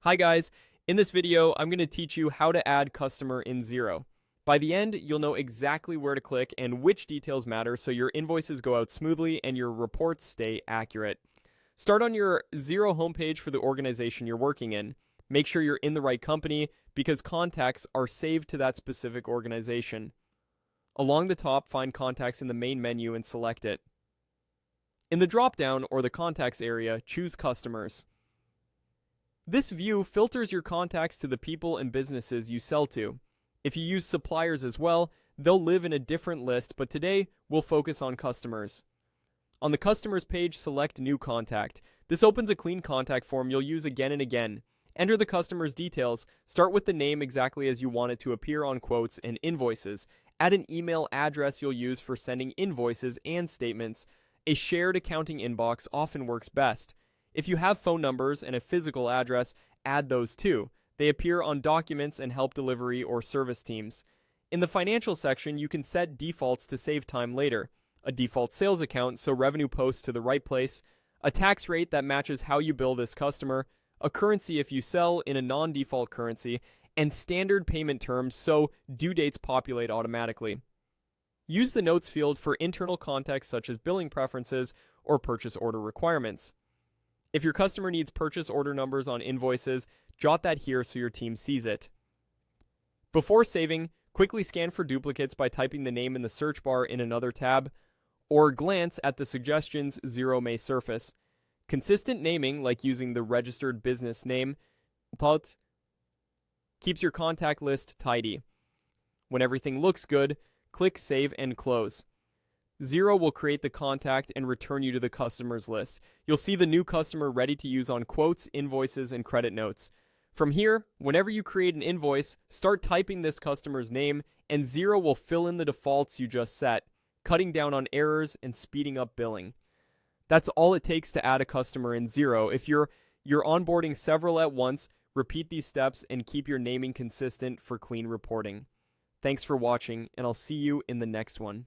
Hi guys, in this video I'm going to teach you how to add customer in Xero. By the end, you'll know exactly where to click and which details matter so your invoices go out smoothly and your reports stay accurate. Start on your Xero homepage for the organization you're working in. Make sure you're in the right company because contacts are saved to that specific organization. Along the top, find contacts in the main menu and select it. In the drop-down or the contacts area, choose customers. This view filters your contacts to the people and businesses you sell to. If you use suppliers as well, they'll live in a different list, but today we'll focus on customers. On the customers page, select New Contact. This opens a clean contact form you'll use again and again. Enter the customer's details. Start with the name exactly as you want it to appear on quotes and invoices. Add an email address you'll use for sending invoices and statements. A shared accounting inbox often works best. If you have phone numbers and a physical address, add those too. They appear on documents and help delivery or service teams. In the financial section, you can set defaults to save time later. A default sales account so revenue posts to the right place, a tax rate that matches how you bill this customer, a currency if you sell in a non-default currency, and standard payment terms so due dates populate automatically. Use the notes field for internal context such as billing preferences or purchase order requirements. If your customer needs purchase order numbers on invoices, jot that here so your team sees it. Before saving, quickly scan for duplicates by typing the name in the search bar in another tab, or glance at the suggestions Xero may surface. Consistent naming, like using the registered business name, keeps your contact list tidy. When everything looks good, click Save and Close. Xero will create the contact and return you to the customers list. You'll see the new customer ready to use on quotes, invoices, and credit notes. From here, whenever you create an invoice, start typing this customer's name, and Xero will fill in the defaults you just set, cutting down on errors and speeding up billing. That's all it takes to add a customer in Xero. If you're onboarding several at once, repeat these steps and keep your naming consistent for clean reporting. Thanks for watching, and I'll see you in the next one.